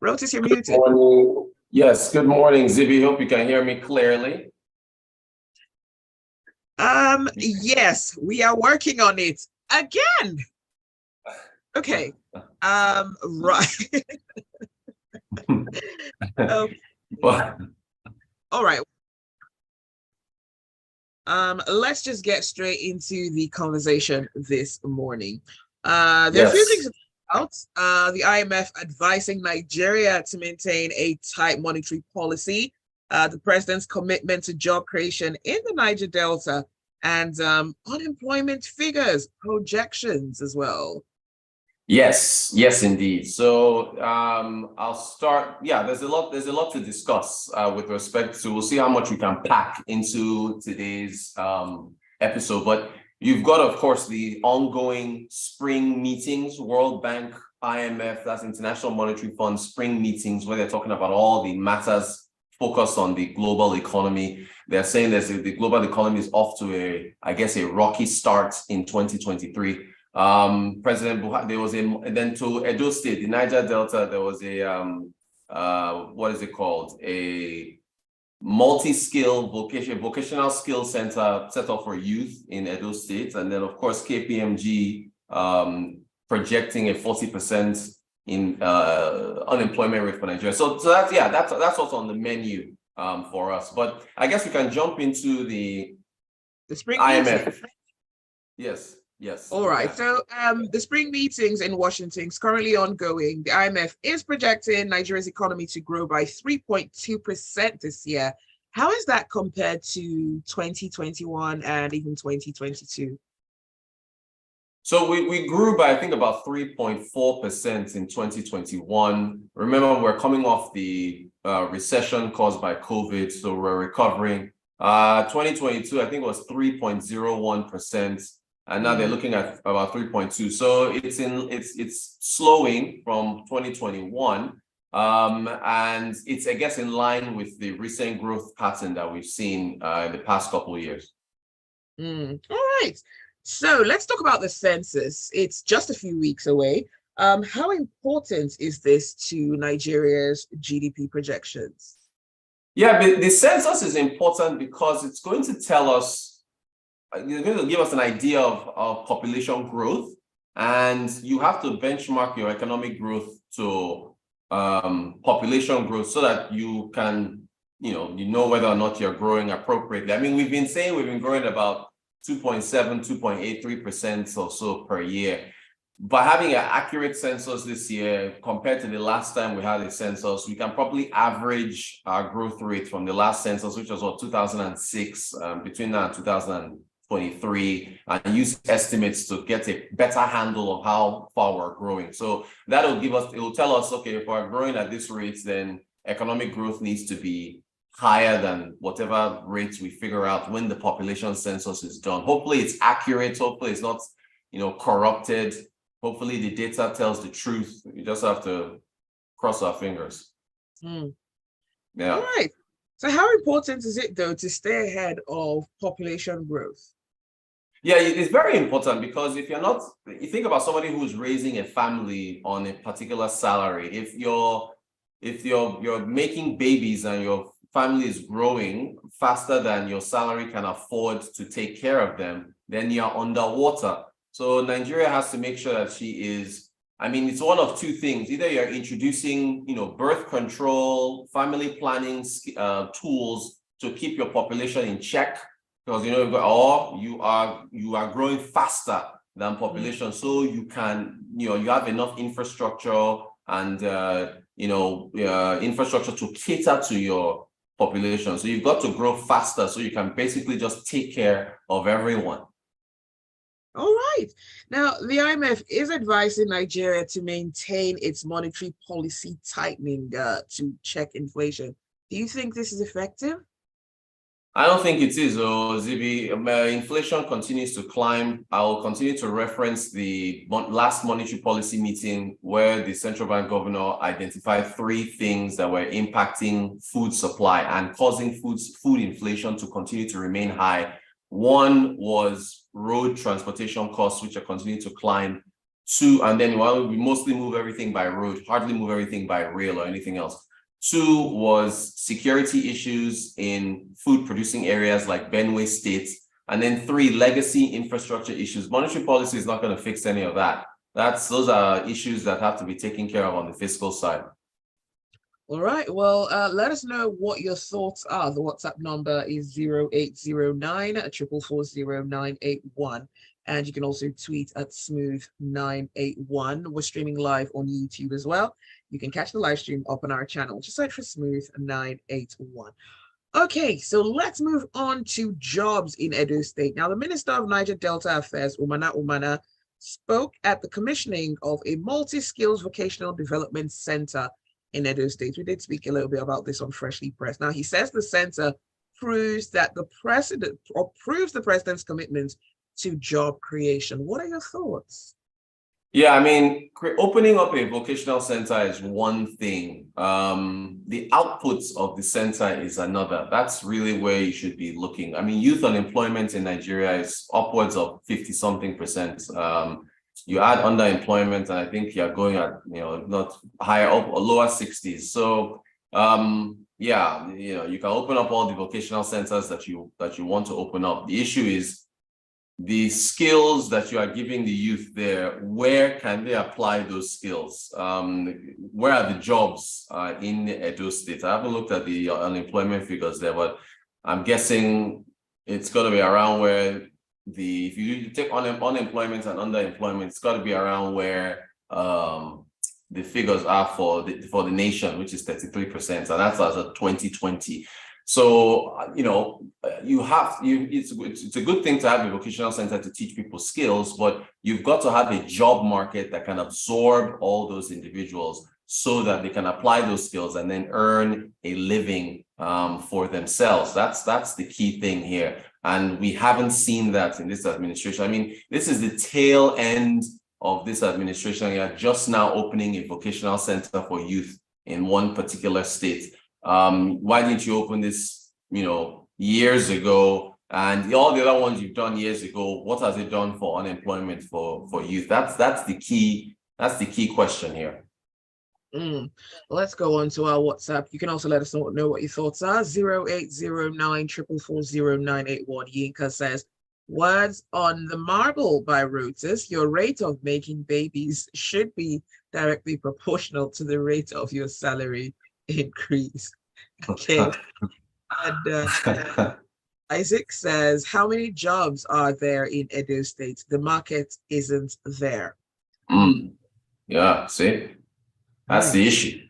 Rotus, you're muted. Morning. Yes, good morning, Zibby. Hope you can hear me clearly. Yes, we are working on it again. Okay. Right. Okay. But All right. Let's just get straight into the conversation this morning. There are a few things yes, about the IMF advising Nigeria to maintain a tight monetary policy, the president's commitment to job creation in the Niger Delta, and unemployment figures, projections as well. yes, indeed. So I'll start. Yeah, there's a lot to discuss with respect to. We'll see how much we can pack into today's episode. But you've got, of course, the ongoing spring meetings, World Bank, IMF, that's International Monetary Fund spring meetings, where they're talking about all the matters focused on the global economy. They're saying the global economy is off to a rocky start in 2023. President Buhari, there was then to Edo State, the Niger Delta, there was what is it called? A multi-skill vocational skill center set up for youth in Edo State. And then of course, KPMG projecting a 40% in unemployment rate for Nigeria. So that's what's on the menu for us. But I guess we can jump into the spring IMF. meeting. Yes. All right. So the spring meetings in Washington is currently ongoing. The IMF is projecting Nigeria's economy to grow by 3.2% this year. How is that compared to 2021 and even 2022? So we grew by, I think, about 3.4% in 2021. Remember, we're coming off the recession caused by COVID, so we're recovering. 2022, I think, was 3.01%, and now they're looking at about 3.2. So it's slowing from 2021, and it's, I guess, in line with the recent growth pattern that we've seen in the past couple of years. All right. So let's talk about the census. It's just a few weeks away. How important is this to Nigeria's GDP projections? Yeah, but the census is important because it's going to tell us, it's going to give us an idea of population growth, and you have to benchmark your economic growth to population growth so that you can, you know whether or not you're growing appropriately. I mean, we've been growing about 2.7, 2.83% or so per year. By having an accurate census this year compared to the last time we had a census, we can probably average our growth rate from the last census, which was 2006, between now and 2023, and use estimates to get a better handle of how far we're growing. So it will tell us, okay, if we're growing at this rate, then economic growth needs to be higher than whatever rates we figure out when the population census is done. Hopefully it's accurate. Hopefully it's not, corrupted. Hopefully the data tells the truth. You just have to cross our fingers. Yeah. All right. So how important is it, though, to stay ahead of population growth? Yeah, it's very important because if you think about somebody who's raising a family on a particular salary, if you're making babies and your family is growing faster than your salary can afford to take care of them, then you're underwater. So Nigeria has to make sure that it's one of two things. Either you're introducing, birth control, family planning tools to keep your population in check, because or you are growing faster than population, so you can, you have enough infrastructure and infrastructure to cater to your population. So you've got to grow faster so you can basically just take care of everyone. All right. Now, the IMF is advising Nigeria to maintain its monetary policy tightening to check inflation. Do you think this is effective? I don't think it is, Zibby. Inflation continues to climb. I'll continue to reference the last monetary policy meeting where the central bank governor identified 3 things that were impacting food supply and causing food inflation to continue to remain high. One was road transportation costs, which are continuing to climb. Two, and then we mostly move everything by road, hardly move everything by rail or anything else. Two was security issues in food producing areas like Benue State. And then three, legacy infrastructure issues. Monetary policy is not going to fix any of that. Those are issues that have to be taken care of on the fiscal side. All right. Well, let us know what your thoughts are. The WhatsApp number is 0809 444 0981. And you can also tweet at Smooth981. We're streaming live on YouTube as well. You can catch the live stream up on our channel. Just search for Smooth981. Okay, so let's move on to jobs in Edo State. Now, the Minister of Niger Delta Affairs, Umana, spoke at the commissioning of a multi-skills vocational development center in Edo State. We did speak a little bit about this on Freshly Pressed. Now, he says the center proves that the president's commitment to job creation. What are your thoughts? Yeah, I mean, opening up a vocational center is one thing. The outputs of the center is another. That's really where you should be looking. I mean, youth unemployment in Nigeria is upwards of 50-something%. You add underemployment, and I think you're going at, not higher up or lower 60s. So, yeah, you can open up all the vocational centers that you want to open up. The issue is the skills that you are giving the youth there. Where can they apply those skills? Where are the jobs in Edo State? I haven't looked at the unemployment figures there, but I'm guessing it's going to be around where if you take unemployment and underemployment, it's got to be around where the figures are for the nation, which is 33%, and that's as of 2020. So, it's a good thing to have a vocational center to teach people skills, but you've got to have a job market that can absorb all those individuals so that they can apply those skills and then earn a living for themselves. That's the key thing here. And we haven't seen that in this administration. I mean, this is the tail end of this administration. You're just now opening a vocational center for youth in one particular state. Why didn't you open this, years ago? And all the other ones you've done years ago, what has it done for unemployment for youth? That's the key question here. Let's go on to our WhatsApp. You can also let us know what your thoughts are. 0809 444 0981. Yinka says, words on the marble by Rotus. Your rate of making babies should be directly proportional to the rate of your salary increase. Okay. And Isaac says, how many jobs are there in Edo State? The market isn't there. Yeah, see, that's the issue.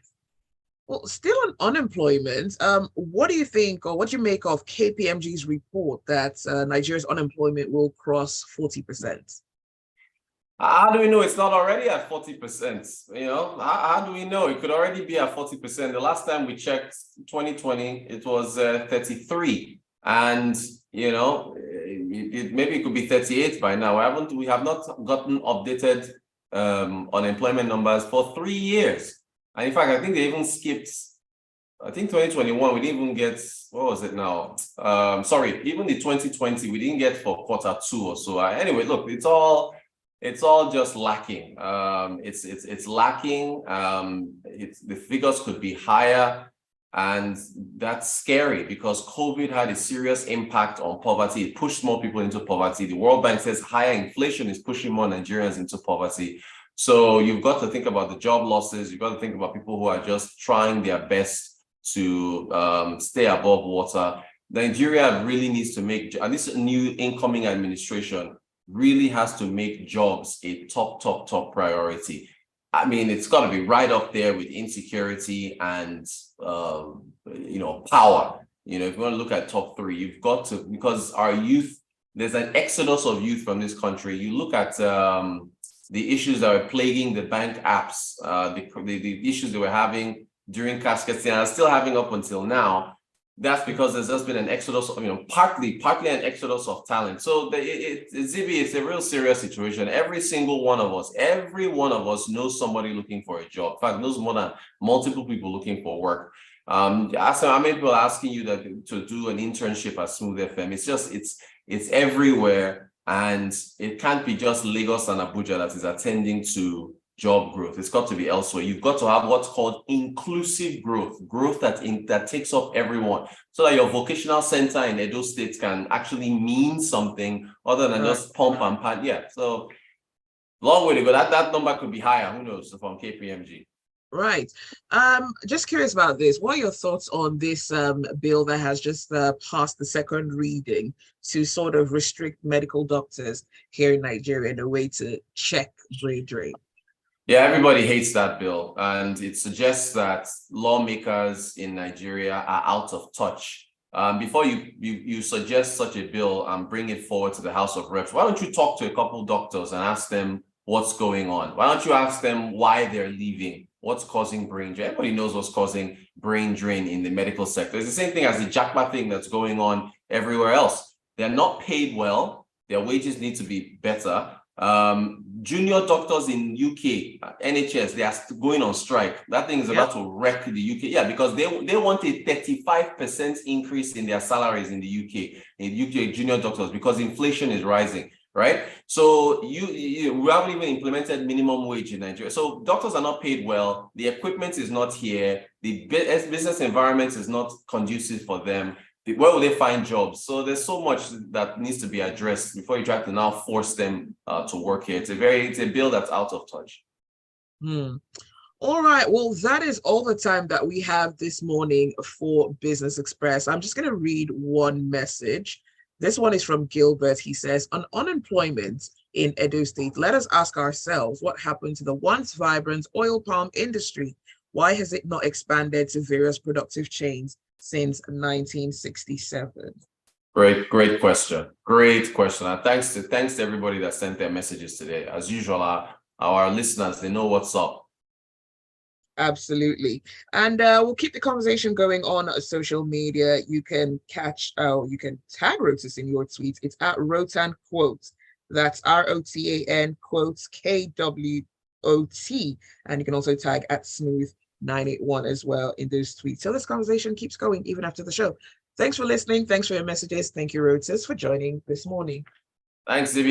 Well, still on unemployment, what do you think, or what do you make of KPMG's report that Nigeria's unemployment will cross 40%? How do we know it's not already at 40%? How do we know it could already be at 40%? The last time we checked, 2020, it was 33, and maybe it could be 38 by now. We have not gotten updated unemployment numbers for 3 years. And in fact, I think they even skipped, I think 2021, we didn't even get, what was it now? Sorry, even the 2020, we didn't get for Q2 or so. Anyway, look, it's all just lacking. It's lacking. The figures could be higher, and that's scary because COVID had a serious impact on poverty. It pushed more people into poverty. The World Bank says higher inflation is pushing more Nigerians into poverty. So you've got to think about the job losses. You've got to think about people who are just trying their best to stay above water. Nigeria really needs to make, and this new incoming administration really has to make jobs a top priority. I mean, it's got to be right up there with insecurity and, power. If you want to look at top three, you've got to, because our youth, there's an exodus of youth from this country. You look at the issues that were plaguing the bank apps, the issues they were having during cash casting and are still having up until now. That's because there's just been an exodus, partly an exodus of talent. So Zibby, it's a real serious situation. Every one of us knows somebody looking for a job. In fact, knows more than multiple people looking for work. How many people are asking you to do an internship at Smooth FM? It's everywhere. And it can't be just Lagos and Abuja that is attending to job growth. It's got to be elsewhere. You've got to have what's called inclusive growth that takes up everyone, so that your vocational center in Edo State can actually mean something other than just pump and pan. Yeah, so long way to go. That number could be higher. Who knows, from KPMG. Right. Just curious about this. What are your thoughts on this bill that has just passed the second reading to sort of restrict medical doctors here in Nigeria in a way to check brain drain? Yeah, everybody hates that bill, and it suggests that lawmakers in Nigeria are out of touch. Before you suggest such a bill and bring it forward to the House of Reps, why don't you talk to a couple doctors and ask them what's going on? Why don't you ask them why they're leaving? What's causing brain drain? Everybody knows what's causing brain drain in the medical sector. It's the same thing as the jackpot thing that's going on everywhere else. They're not paid well. Their wages need to be better. Junior doctors in UK, NHS, they are going on strike. That thing is about to wreck the UK. Yeah, because they want a 35% increase in their salaries in the UK junior doctors, because inflation is rising. Right. So we haven't even implemented minimum wage in Nigeria. So doctors are not paid well. The equipment is not here. The business environment is not conducive for them. Where will they find jobs? So there's so much that needs to be addressed before you try to now force them to work here. It's a bill that's out of touch. All right. Well, that is all the time that we have this morning for Business Express. I'm just going to read one message. This one is from Gilbert. He says, on unemployment in Edo State, let us ask ourselves what happened to the once vibrant oil palm industry. Why has it not expanded to various productive chains since 1967? Great question. Great question. And thanks to everybody that sent their messages today. As usual, our listeners, they know what's up. Absolutely. And we'll keep the conversation going on social media. You can you can tag Rotus in your tweets. It's at Rotan Quotes. That's ROTAN Quotes KWOT. And you can also tag at Smooth981 as well in those tweets. So this conversation keeps going even after the show. Thanks for listening. Thanks for your messages. Thank you, Rotus, for joining this morning. Thanks, Zibby.